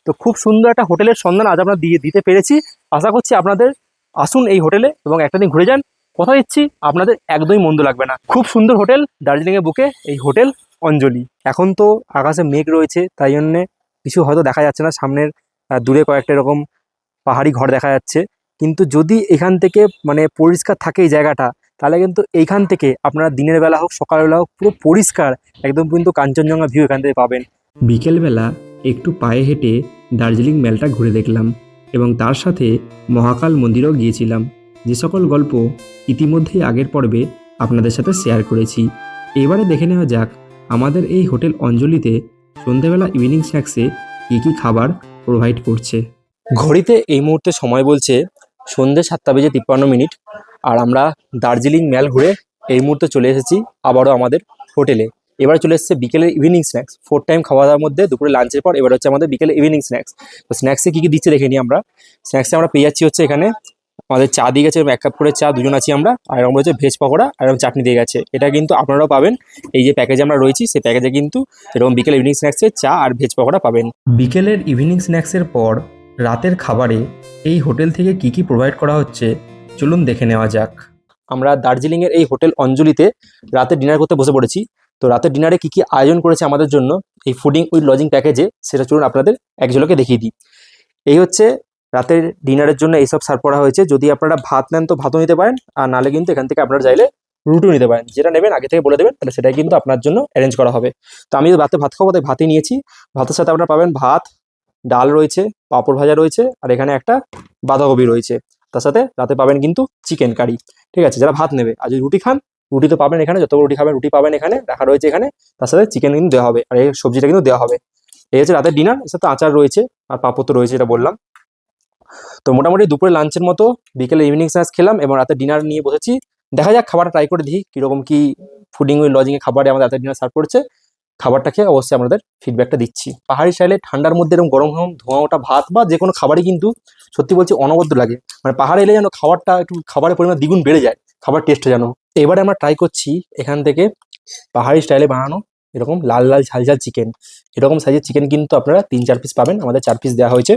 Speaker 1: তো খুব সুন্দর একটা হোটেলের সন্ধান আজ আমরা দিতে পেরেছি। আশা করছি আপনাদের আসুন এই হোটেলে এবং একটা দিন ঘুরে যান। কথা দিচ্ছি আপনাদের একদমই মন্দ লাগবে না। খুব সুন্দর হোটেল, দার্জিলিংয়ে বুকে এই হোটেল অঞ্জলি। এখন তো আকাশে মেঘ রয়েছে, তাই জন্যে কিছু হয়তো দেখা যাচ্ছে না। সামনের দূরে কয়েকটা এরকম পাহাড়ি ঘর দেখা যাচ্ছে। কিন্তু যদি এখান থেকে মানে পরিষ্কার থাকে এই জায়গাটা, তাহলে কিন্তু এইখান থেকে আপনারা দিনের বেলা হোক সকালবেলা হোক পুরো পরিষ্কার একদম কিন্তু কাঞ্চনজঙ্ঘা ভিউ এখান থেকে পাবেন।
Speaker 2: বিকেলবেলা একটু পায়ে হেঁটে দার্জিলিং মেলটা ঘুরে দেখলাম এবং তার সাথে মহাকাল মন্দিরেও গিয়েছিলাম, যে সকল গল্প ইতিমধ্যেই আগের পর্বে আপনাদের সাথে শেয়ার করেছি। এবারে দেখে নেওয়া যাক আমাদের এই হোটেল অঞ্জলিতে সন্ধেবেলা ইভিনিং স্ন্যাক্সে কী কী খাবার প্রোভাইড করছে।
Speaker 1: ঘড়িতে এই মুহূর্তে সময় বলছে সন্ধ্যে 7:53। আর আমরা দার্জিলিং মেল ঘুরে এই মুহূর্তে চলে এসেছি আবারও আমাদের হোটেলে। এবার চলে এসেছে বিকেলের ইভিনিং স্ন্যাক্স। 4 টাইম খাওয়া দাওয়ার মধ্যে দুপুরে লাঞ্চের পর এবার হচ্ছে আমাদের বিকেলে ইভিনিং স্ন্যাক্স। তো স্ন্যাক্সে কী কী দিচ্ছে দেখে নিই আমরা। স্ন্যাক্সে আমরা পেয়ে যাচ্ছি হচ্ছে এখানে আমাদের চা দিয়ে গেছে, 1 কাপ করে চা, 2 জন আছি আমরা। আর এরকম রয়েছে ভেজ পকোড়া আর এরকম চাটনি দিয়ে গেছে। এটা কিন্তু আপনারাও পাবেন এই যে প্যাকেজে আমরা রয়েছি, সেই প্যাকেজে কিন্তু এরকম বিকেল ইভিনিং স্ন্যাক্সে চা আর ভেজ পকোড়া পাবেন।
Speaker 2: বিকেলের ইভিনিং স্ন্যাক্সের পর রাতের খাবারে এই হোটেল থেকে কী কী প্রোভাইড করা হচ্ছে চলুন দেখে নেওয়া যাক।
Speaker 1: আমরা দার্জিলিংয়ের এই হোটেল অঞ্জলিতে রাতে ডিনার করতে বসে পড়েছি। তো রাতের ডিনারে কি কি আয়োজন করেছে আমাদের জন্য এই ফুডিং উইথ লজিং প্যাকেজে, সেটা চলুন আপনাদের এক ঝলকে দেখিয়ে দিই। এই হচ্ছে রাতের ডিনারের জন্য এইসব সার্ভ করা হয়েছে। যদি আপনারা ভাত নেন তো ভাতও নিতে পারেন, আর নালে কিন্তু এখান থেকে আপনারা চাইলে রুটিও নিতে পারেন। যেটা নেবেন আগে থেকে বলে দেবেন, তাহলে সেটাই কিন্তু আপনার জন্য অ্যারেঞ্জ করা হবে। তো আমি রাতে ভাত খাবো, তাই ভাতই নিয়েছি। ভাতের সাথে আপনারা পাবেন ভাত, ডাল রয়েছে, পাঁপড় ভাজা রয়েছে, আর এখানে একটা বাঁধাকপি রয়েছে। তার সাথে রাতে পাবেন কিন্তু চিকেন কারি। ঠিক আছে, যারা ভাত নেবে। আর যদি রুটি খান, রুটি তো পাবেন এখানে, যত রুটি খাবেন রুটি পাবেন এখানে রাখা রয়েছে এখানে। তার সাথে চিকেন কিন্তু দেওয়া হবে, আর এই সবজিটা কিন্তু দেওয়া হবে। এই হচ্ছে রাতের ডিনার। এর সাথে আচার রয়েছে আর পাঁপড় তো রয়েছে, এটা বললাম। তো মোটামুটি দুপুরে লাঞ্চের মতো, বিকেলে ইভিনিং স্ন্যাক্স খেলাম এবং রাতে ডিনার নিয়ে বসেছি। দেখা যাক খাবারটা ট্রাই করে দেখি কীরকম কি ফুডিং উইথ লজিংয়ে খাবারে আমাদের রাতের ডিনার সার্ভ করছে। খাবারটা খেয়ে অবশ্যই আমাদের ফিডব্যাকটা দিচ্ছি। পাহাড়ি স্টাইলে ঠান্ডার মধ্যে এরকম গরম গরম ধোঁয়া ওঠা ভাত বা যে কোনো খাবারই কিন্তু সত্যি বলছি অনবদ্য লাগে। মানে পাহাড়ে এলে যেন খাবারটা একটু খাবারের পরিমাণ দ্বিগুণ বেড়ে যায়, খাবার টেস্টটা যেন। এবারে আমরা ট্রাই করছি এখান থেকে পাহাড়ি স্টাইলে বানানো এরকম লাল লাল ঝাল ঝাল চিকেন। এরকম সাইজের চিকেন কিন্তু আপনারা 3-4 পিস পাবেন, আমাদের 4 পিস দেওয়া হয়েছে।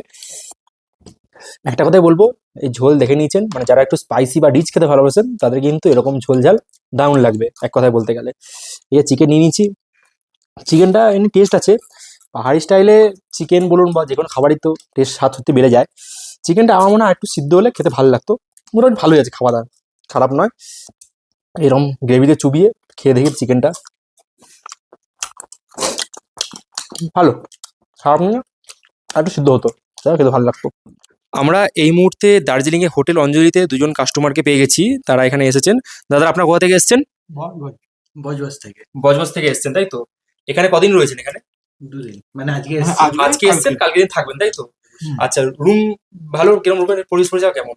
Speaker 1: একটা কথাই বলবো, এই ঝোল দেখে নিয়েছেন, মানে যারা একটু স্পাইসি বা রিচ খেতে ভালোবাসেন তাদের কিন্তু এরকম ঝোল ঝাল দারুণ লাগবে এক কথায় বলতে গেলে। এই চিকেন নিয়ে নিয়েছি। চিকেনটা এমনি টেস্ট আছে। পাহাড়ি স্টাইলে চিকেন বলুন বা যে কোনো খাবারই তো টেস্ট স্বাদ সত্যি বেড়ে যায়। চিকেনটা আমার মনে হয় একটু সিদ্ধ হলে খেতে ভালো লাগতো। মোটামুটি ভালোই আছে, খাওয়া দাওয়া খারাপ নয়। এরকম গ্রেভিতে চুবিয়ে খেয়ে দেখি চিকেনটা, ভালো, খারাপ না, আর একটু সিদ্ধ হতো তাহলে খেতে ভালো লাগতো। আমরা এই মুহূর্তে দার্জিলিংয়ে হোটেল অঞ্জলিতে দুজন কাস্টমারকে পেয়ে গেছি, তারা এখানে এসেছেন। দাদা আপনার কোথা থেকে এসেছেন?
Speaker 3: বজবজ থেকে
Speaker 1: বজবজ থেকে এসেছেন, তাই তো? এখানে কদিন রয়েছেন এখানে?
Speaker 3: দুদিন, মানে আজকে
Speaker 1: হ্যাঁ,
Speaker 3: এসেছি,
Speaker 1: আজকে এসেছেন, কালকে দিন থাকবেন, তাই তো?
Speaker 3: হুম।
Speaker 1: আচ্ছা, রুম ভালো? কিরকম রুমের পরিষেবা কেমন?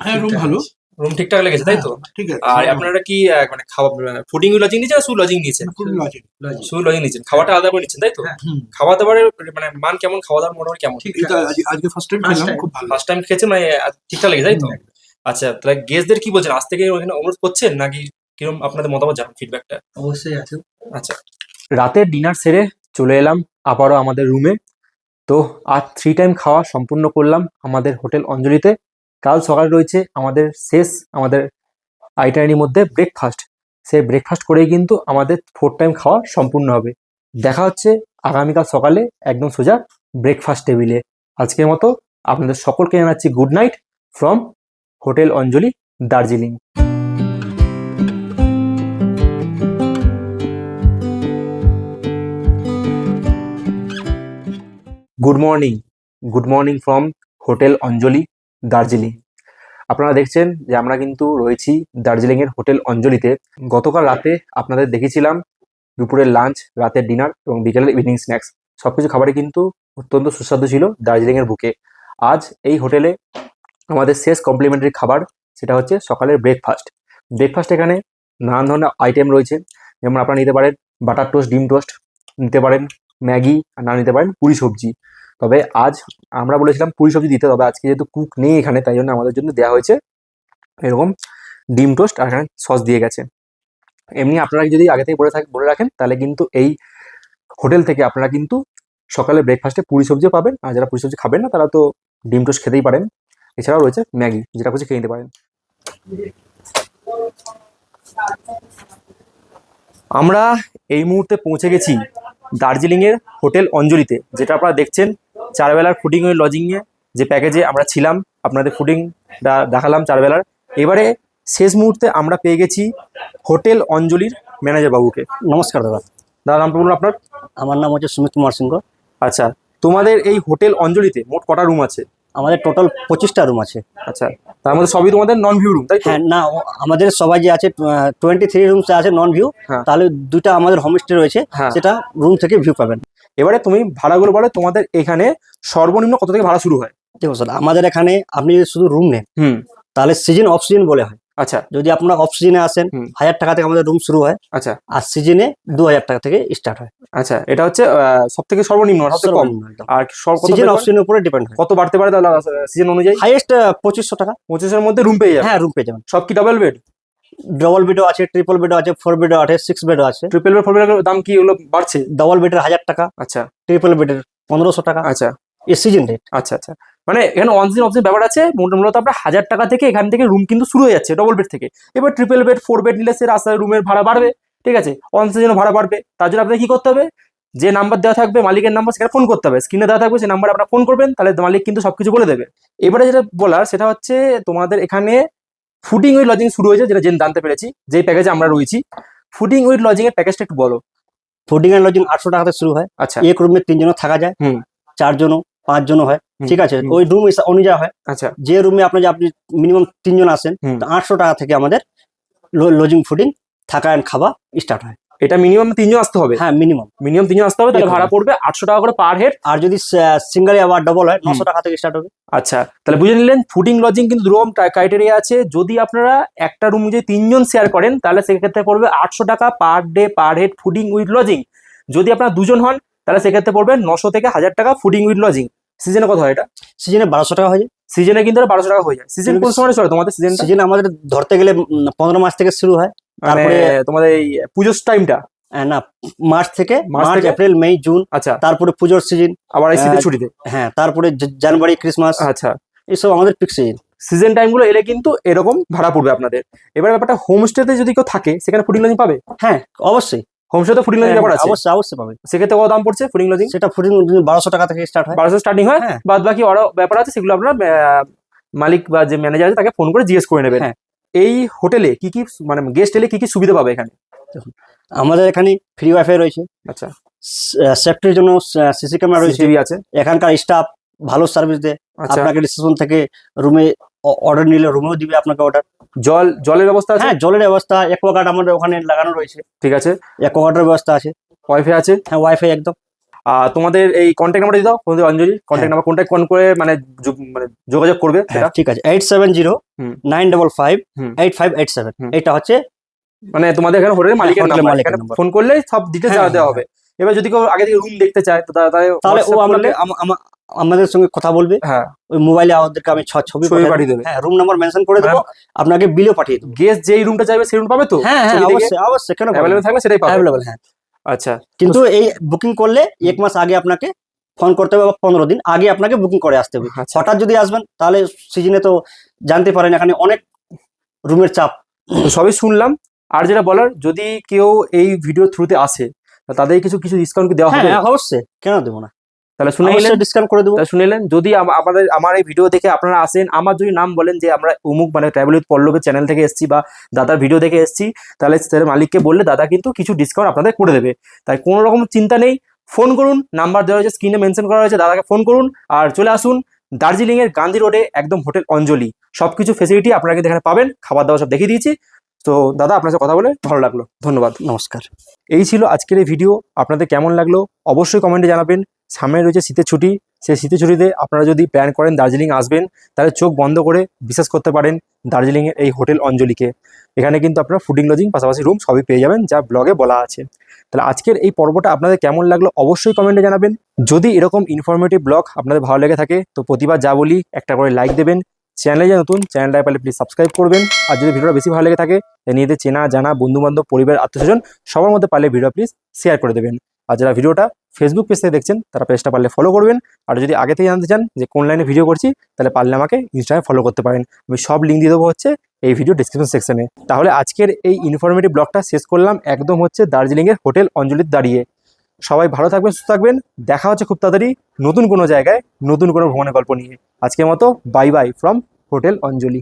Speaker 3: হ্যাঁ রুম
Speaker 1: ঠিকঠাক
Speaker 3: ভালো,
Speaker 1: রুম ঠিকঠাক লেগেছে, তাই তো?
Speaker 3: হ্যাঁ, ঠিক আছে।
Speaker 1: আর আপনারা কি মানে খাওয়া ফুডিং লজিং নিয়েছেন না শুধু লজিং নিয়েছেন?
Speaker 3: ফুল লজিং
Speaker 1: শুধু লজিং নিয়েছেন, খাওয়াটা আলাদা করে নিচ্ছেন, তাই তো?
Speaker 3: হ্যাঁ, হুম।
Speaker 1: খাওয়া দাওয়ার মানে মান কেমন? খাওয়া দাওয়ার মোটামুটি কেমন?
Speaker 3: এটা আজকে ফার্স্ট টাইম
Speaker 1: First
Speaker 3: খেলাম,
Speaker 1: time?
Speaker 3: খুব ভালো।
Speaker 1: ফার্স্ট টাইম খেয়েছেন মানে ঠিকঠাক লেগেছে, তাই তো?
Speaker 3: হুম,
Speaker 1: আচ্ছা, তাহলে গেস্টদের কি বলছেন? আজ থেকে ওখানে অনুরোধ করছেন নাকি কিরকম আপনাদের মতামত জানান, ফিডব্যাকটা?
Speaker 3: অবশ্যই আছে।
Speaker 1: আচ্ছা, রাতের ডিনার সেরে চলে এলাম আবারও আমাদের রুমে। তো আজ 3 টাইম খাওয়া সম্পূর্ণ করলাম আমাদের হোটেল অঞ্জলিতে। কাল সকালে রয়েছে আমাদের আমাদের আইটারির মধ্যে ব্রেকফাস্ট। সেই ব্রেকফাস্ট করেই কিন্তু আমাদের 4 টাইম খাওয়া সম্পূর্ণ হবে। দেখা হচ্ছে আগামীকাল সকালে একদম সোজা ব্রেকফাস্ট টেবিলে। আজকের মতো আপনাদের সকলকে জানাচ্ছি good night from hotel Anjali, Darjeeling. Good morning from hotel Anjali, Darjeeling. আপনারা দেখছেন যে আমরা কিন্তু রয়েছি দার্জিলিংয়ের হোটেল অঞ্জলিতে। গতকাল রাতে আপনাদের দেখেছিলাম দুপুরের লাঞ্চ, রাতের ডিনার এবং বিকেলের ইভিনিং স্ন্যাক্স। সব কিছু খাবারই কিন্তু অত্যন্ত সুস্বাদু ছিল দার্জিলিংয়ের বুকে। আজ এই হোটেলে আমাদের শেষ কমপ্লিমেন্টারি খাবার, সেটা হচ্ছে সকালের ব্রেকফাস্ট। ব্রেকফাস্ট এখানে নানান ধরনের আইটেম রয়েছে, যেমন আপনারা নিতে পারেন বাটার টোস্ট, ডিম টোস্ট নিতে পারেন, ম্যাগি, আর না নিতে পারেন পুরি সবজি। তবে আজ আমরা বলেছিলাম পুরি সবজি দিতে, তবে আজকে যেহেতু কুক নেই এখানে, তাই জন্য আমাদের জন্য দেওয়া হয়েছে এরকম ডিম টোস্ট, আর এখানে সস দিয়ে গেছে। এমনি আপনারা যদি আগে থেকে বলে রাখেন তাহলে কিন্তু এই হোটেল থেকে আপনারা কিন্তু সকালে ব্রেকফাস্টে পুরি সবজিও পাবেন, আর যারা পুরি সবজি খাবেন না তারা তো ডিম টোস্ট খেতেই পারেন। এছাড়াও রয়েছে ম্যাগি, যেটা খুশি খেয়ে নিতে পারেন। আমরা এই মুহূর্তে পৌঁছে গেছি দার্জিলিংয়ের হোটেল অঞ্জলিতে, যেটা আপনারা দেখছেন 4 বেলার ফুডিং ওই লজিংয়ে যে প্যাকেজে আমরা ছিলাম, আপনাদের ফুডিংটা দেখালাম 4 বেলার। এবারে শেষ মুহূর্তে আমরা পেয়ে গেছি হোটেল অঞ্জলির ম্যানেজার বাবুকে।
Speaker 4: নমস্কার দাদা,
Speaker 1: দাদা নামটা বলুন আপনার।
Speaker 4: আমার নাম হচ্ছে সুমিত কুমার সিংহ।
Speaker 1: আচ্ছা, তোমাদের এই হোটেল অঞ্জলিতে মোট কটা রুম আছে?
Speaker 4: আমাদের টোটাল 25টা রুম আছে।
Speaker 1: আচ্ছা, তার মধ্যে সবই তোমাদের নন ভিউ রুম, তাই তো?
Speaker 4: হ্যাঁ, না আমাদের সবাই যে আছে 23 রুমস আছে নন ভিউ।
Speaker 1: হ্যাঁ।
Speaker 4: তাহলে দুইটা আমাদের হোমস্টে রয়েছে,
Speaker 1: হ্যাঁ।
Speaker 4: সেটা রুম থেকে ভিউ পাবেন।
Speaker 1: এবারে তুমি ভাড়াগুলো বলো, তোমাদের এখানে সর্বনিম্ন কত থেকে ভাড়া শুরু হয়?
Speaker 4: দেখুন স্যার, আমাদের এখানে আপনি যদি শুধু রুম নেন
Speaker 1: হুম,
Speaker 4: তাহলে সিজন অফ সিজন বলে হয়।
Speaker 1: আচ্ছা
Speaker 4: যদি আপনারা অফ সিজনে আসেন,
Speaker 1: হুম।
Speaker 4: 1000 টাকা থেকে আমাদের রুম শুরু হয়,
Speaker 1: আচ্ছা
Speaker 4: আর সিজনে 2000 টাকা থেকে স্টার্ট হয়।
Speaker 1: আচ্ছা, এটা হচ্ছে সব থেকে সর্বনিম্ন, সবথেকে কম।
Speaker 4: সর্বনিম্ন একদম।
Speaker 1: আর সব কত
Speaker 4: সিজন
Speaker 1: বাড়তে
Speaker 4: অফ
Speaker 1: পারে?
Speaker 4: সিজনের উপরে ডিপেন্ড হয়।
Speaker 1: কত বাড়তে পারে তাহলে সিজন অনুযায়ী?
Speaker 4: হাইয়েস্ট 2500 টাকা।
Speaker 1: 2500-এর মধ্যে রুম পেয়ে যাবে?
Speaker 4: হ্যাঁ, রুম পেয়ে যাবেন।
Speaker 1: সব কি ডাবল বেড?
Speaker 4: ডবল বেডও আছে, ট্রিপল বেডও আছে, 4 বেডও আছে, 6 বেডও আছে।
Speaker 1: ট্রিপল বেড, 4 বেডের দাম কি ওগুলো বাড়ছে?
Speaker 4: ডবল বেডের 1000 টাকা,
Speaker 1: আচ্ছা
Speaker 4: ট্রিপল বেডের 1500 টাকা।
Speaker 1: আচ্ছা
Speaker 4: এই সিজন রেট।
Speaker 1: আচ্ছা আচ্ছা, মানে এখানে অন সিজন অফ সিজন ব্যাপার আছে। মূলত আপনার 1000 টাকা থেকে এখান থেকে রুম কিন্তু শুরু হয়ে যাচ্ছে ডবল বেড থেকে। এবার ট্রিপল বেড, 4 বেড নিলে সে রাস্তায় রুমের ভাড়া বাড়বে, ঠিক আছে, অনসের জন্য ভাড়া বাড়বে, তার জন্য আপনাকে কি করতে হবে, যে নাম্বার দেওয়া থাকবে মালিকের নাম্বার, সেখানে ফোন করতে হবে, স্ক্রিনে দেওয়া থাকবে সেই নাম্বারে আপনারা ফোন করবেন, তাহলে মালিক কিন্তু সবকিছু বলে দেবে। এবারে যেটা বলার সেটা হচ্ছে তোমাদের এখানে ফুডিং উইথ লজিং শুরু হয়েছে, যেটা জানতে পেরেছি, যেই প্যাকেজে আমরা রয়েছি। ফুডিং উইথ লজিং এর প্যাকেজটা একটু বলো।
Speaker 4: ফুডিং অ্যান্ড লজিং 800 টাকাতে শুরু হয়।
Speaker 1: আচ্ছা
Speaker 4: এক রুমে 3 জনও থাকা যায়,
Speaker 1: হুম
Speaker 4: 4 জনও, 5 জনও হয়,
Speaker 1: হুম,
Speaker 4: ঠিক আছে।
Speaker 1: হুম।
Speaker 4: ওই রুম অনুযায়ী হয়।
Speaker 1: আচ্ছা
Speaker 4: যে রুমে আপনি মিনিমাম 3 জন আসেন,
Speaker 1: হুম।
Speaker 4: তো 800 টাকা থেকে আমাদের লজিং ফুডিং থাকা অ্যান্ড খাওয়া স্টার্ট হয়।
Speaker 1: এটা মিনিমাম 3 জন আসতে হবে,
Speaker 4: হ্যাঁ মিনিমাম।
Speaker 1: মিনিমাম 3 জন আসতে হবে, তাহলে
Speaker 4: ঠিক
Speaker 1: ভাড়া
Speaker 4: আছে।
Speaker 1: পড়বে 800 টাকা করে পার হেড।
Speaker 4: আর যদি সিঙ্গেল আবার ডবল হয় 900 টাকা থেকে স্টার্ট হবে।
Speaker 1: আচ্ছা, তাহলে বুঝে নিলেন ফুডিং লজিং কিন্তু দুরকম ক্রাইটেরিয়া আছে। যদি আপনারা একটা রুম যদি 3 জন শেয়ার করেন তাহলে সেক্ষেত্রে পড়বে 800 টাকা per day per head fooding with lodging. যদি আপনারা 2 জন হন তাহলে সেক্ষেত্রে পড়বে 900 থেকে 1000 টাকা ফুডিং উইথ লজিং। সিজনে কত হয় এটা?
Speaker 4: সিজনে 1200 টাকা হয়ে যায়।
Speaker 1: সিজনে কিন্তু 1200 টাকা হয়ে যায়। সিজন কোন সময় চলে তোমাদের সিজনটা?
Speaker 4: সিজনে আমাদের ধরতে গেলে 15 মাস থেকে শুরু হয়।
Speaker 1: মানে
Speaker 4: তারপরে
Speaker 1: তোমাদের এই পুজোর টাইমটা?
Speaker 4: না, মার্চ থেকে
Speaker 1: মার্চ
Speaker 4: মার্চ
Speaker 1: থেকে?
Speaker 4: এপ্রিল মে জুন,
Speaker 1: আচ্ছা,
Speaker 4: তারপরে পুজোর সিজন,
Speaker 1: আবার এই শীতের ছুটিতে?
Speaker 4: হ্যাঁ তারপরে জানুয়ারি ক্রিসমাস,
Speaker 1: আচ্ছা,
Speaker 4: এইসব আমাদের পিক সিজন।
Speaker 1: সিজন টাইমগুলো এলে কিন্তু এরকম ভাড়া পড়বে আপনাদের। এবার ব্যাপারটা হোমস্টেতে যদি কেউ থাকে সেখানে ফুডিং লজিং পাবে?
Speaker 4: হ্যাঁ অবশ্যই,
Speaker 1: হোমস্টেতে ফুডিং লজিং ব্যাপার আছে?
Speaker 4: অবশ্যই অবশ্যই পাবে।
Speaker 1: সেক্ষেত্রে কত দাম পড়ছে ফুডিং লজিং?
Speaker 4: সেটা ফুডিং 1200 টাকা থেকে স্টার্ট হয়।
Speaker 1: 1200 স্টার্টিং হয়,
Speaker 4: হ্যাঁ।
Speaker 1: বাদ বাকি আরো ব্যাপার আছে, সেগুলো আপনারা মালিক বা যে ম্যানেজার আছে তাকে ফোন করে জিজ্ঞেস করে নেবেন।
Speaker 4: হ্যাঁ।
Speaker 1: এই হোটেলে কি কি মানে গেস্ট এলে কি কি সুবিধা পাবে এখানে?
Speaker 4: আমাদের এখানে ফ্রি ওয়াইফাই রয়েছে,
Speaker 1: আচ্ছা,
Speaker 4: সেফটির জন্য সিসি ক্যামেরা রয়েছে,
Speaker 1: সিসিটিভি আছে।
Speaker 4: এখানকার স্টাফ ভালো সার্ভিস দেয়।
Speaker 1: আচ্ছা,
Speaker 4: আপনাকে রিসেপশন থেকে রুমে অর্ডার নিলে রুমেও দিবে আপনাকে অর্ডার।
Speaker 1: জলের ব্যবস্থা আছে?
Speaker 4: হ্যাঁ জলের ব্যবস্থা, অ্যাকোয়াগার্ড আমাদের ওখানে লাগানো রয়েছে,
Speaker 1: ঠিক আছে।
Speaker 4: অ্যাকোয়াগার্ডের ব্যবস্থা আছে,
Speaker 1: ওয়াইফাই আছে।
Speaker 4: হ্যাঁ ওয়াইফাই একদম।
Speaker 1: আর তোমাদের এই কন্ট্যাক্ট নাম্বার দিয়ে দাও, তোমাদের অঞ্জলি কন্ট্যাক্ট নাম্বার, কন্ট্যাক্ট করে মানে মানে যোগাযোগ করবে সেটা।
Speaker 4: হ্যাঁ ঠিক আছে, 870955
Speaker 1: হুম।
Speaker 4: 8587।
Speaker 1: হুম।
Speaker 4: এটা হচ্ছে
Speaker 1: মানে তোমাদের এখানে হোটেলের মালিকের
Speaker 4: হোটেলের
Speaker 1: নাম্বার,
Speaker 4: মালিকের
Speaker 1: এখানে
Speaker 4: নাম্বার।
Speaker 1: ফোন করলে সব ডিটেলস
Speaker 4: হ্যাঁ,
Speaker 1: দেওয়া
Speaker 4: হ্যাঁ,
Speaker 1: হবে। এবার যদি কেউ আগে থেকে রুম দেখতে চায় তো তাহলে
Speaker 4: তাহলে ও
Speaker 1: WhatsApp
Speaker 4: আমাকে
Speaker 1: করলে,
Speaker 4: আমাদের সঙ্গে কথা বলবে,
Speaker 1: হ্যাঁ,
Speaker 4: ওই মোবাইলে আমাদেরকে আমি ছবি
Speaker 1: ছবি পাঠিয়ে দেবে।
Speaker 4: হ্যাঁ রুম নাম্বার মেনশন করে দেবো, আপনাকে বিলও পাঠিয়ে দেবো।
Speaker 1: গেস্ট যেই রুমটা চাইবে সেই রুম পাবে তো?
Speaker 4: হ্যাঁ হ্যাঁ
Speaker 1: ছবি দেখে
Speaker 4: অবশ্যই অবশ্যই, কেন
Speaker 1: অ্যাভেলেবল থাকলে সেটাই পাবে।
Speaker 4: অ্যাভেলেবল, হ্যাঁ।
Speaker 1: আচ্ছা,
Speaker 4: কিন্তু এই বুকিং করলে 1 মাস আগে আপনাকে ফোন করতে হবে, বা 15 দিন আগে আপনাকে বুকিং করে আসতে হবে।
Speaker 1: আচ্ছা।
Speaker 4: হঠাৎ যদি আসবেন তাহলে সিজনে তো জানতে পারেন এখানে অনেক রুমের চাপ।
Speaker 1: তো সবই শুনলাম। আর যেটা বলার, যদি কেউ এই ভিডিও থ্রুতে আসে তাদের কিছু কিছু ডিসকাউন্ট কি দেওয়া হবে?
Speaker 4: হ্যাঁ অবশ্যই, কেন দেবো না,
Speaker 1: তাহলে শুনে নিলেন,
Speaker 4: অবশ্যই ডিসকাউন্ট করে দেবো।
Speaker 1: তাহলে শুনেলেন। যদি আমার এই ভিডিও দেখে আপনারা আসেন, আমার যদি নাম বলেন যে আমরা অমুক মানে ট্রাভেল উইথ পল্লবের চ্যানেল থেকে এসেছি বা দাদার ভিডিও দেখে এসেছি, তাহলে মালিককে বললে দাদা কিন্তু কিছু ডিসকাউন্ট আপনাদের করে দেবে। তাই কোনো রকম চিন্তা নেই, ফোন করুন, নাম্বার দেওয়া হয়েছে স্ক্রিনে মেনশন করা হয়েছে, দাদাকে ফোন করুন আর চলে আসুন দার্জিলিং এর গান্ধী রোডে একদম হোটেল অঞ্জলি। সবকিছু ফেসিলিটি আপনারা কিন্তু এখানে পাবেন, খাবার দাবার সব দেখিয়ে দিয়েছি। তো দাদা আপনার সাথে কথা বলে ভালো লাগলো, ধন্যবাদ।
Speaker 4: নমস্কার।
Speaker 1: এই ছিল আজকের এই ভিডিও। আপনাদের কেমন লাগলো অবশ্যই কমেন্টে জানাবেন। সামনে রয়েছে শীতের ছুটি, সেই শীতের ছুটিতে আপনারা যদি প্ল্যান করেন দার্জিলিং আসবেন, তাহলে চোখ বন্ধ করে বিশ্বাস করতে পারেন দার্জিলিংয়ের এই হোটেল অঞ্জলিকে। এখানে কিন্তু আপনারা ফুডিং লজিং পাশাপাশি রুম সবই পেয়ে যাবেন, যা ব্লগে বলা আছে। তাহলে আজকের এই পর্বটা আপনাদের কেমন লাগলো অবশ্যই কমেন্টে জানাবেন। যদি এরকম ইনফরমেটিভ ব্লগ আপনাদের ভালো লেগে থাকে তো প্রতিবার যা বলি একটা করে লাইক দেবেন। চ্যানেলে যে নতুন, চ্যানেলটা পারলে প্লিজ সাবস্ক্রাইব করবেন। আর যদি ভিডিওটা বেশি ভালো লেগে থাকে নিজেদের চেনা জানা বন্ধুবান্ধব পরিবার আত্মীয়স্বজন সবার মধ্যে পারলে ভিডিও প্লিজ শেয়ার করে দেবেন। আর যারা ভিডিওটা ফেসবুক পেজ থেকে দেখছেন তারা পেজটা পারলে ফলো করবেন। আর যদি আগে থেকে জানতে চান যে কোন লাইনে ভিডিও করছি তাহলে পারলে আমাকে ইনস্টাগ্রামে ফলো করতে পারেন। আমি সব লিঙ্ক দিয়ে দেবো হচ্ছে এই ভিডিও ডিসক্রিপশন সেকশনে। তাহলে আজকের এই ইনফরমেটিভ ব্লগটা শেষ করলাম একদম হচ্ছে দার্জিলিংয়ের হোটেল অঞ্জলিতে দাঁড়িয়ে। সবাই ভালো থাকবেন, সুস্থ থাকবেন। দেখা হচ্ছে খুব তাড়াতাড়ি নতুন কোনো জায়গায় নতুন কোনো ভ্রমণের গল্প নিয়ে। আজকের মতো bye buy from hotel Anjali.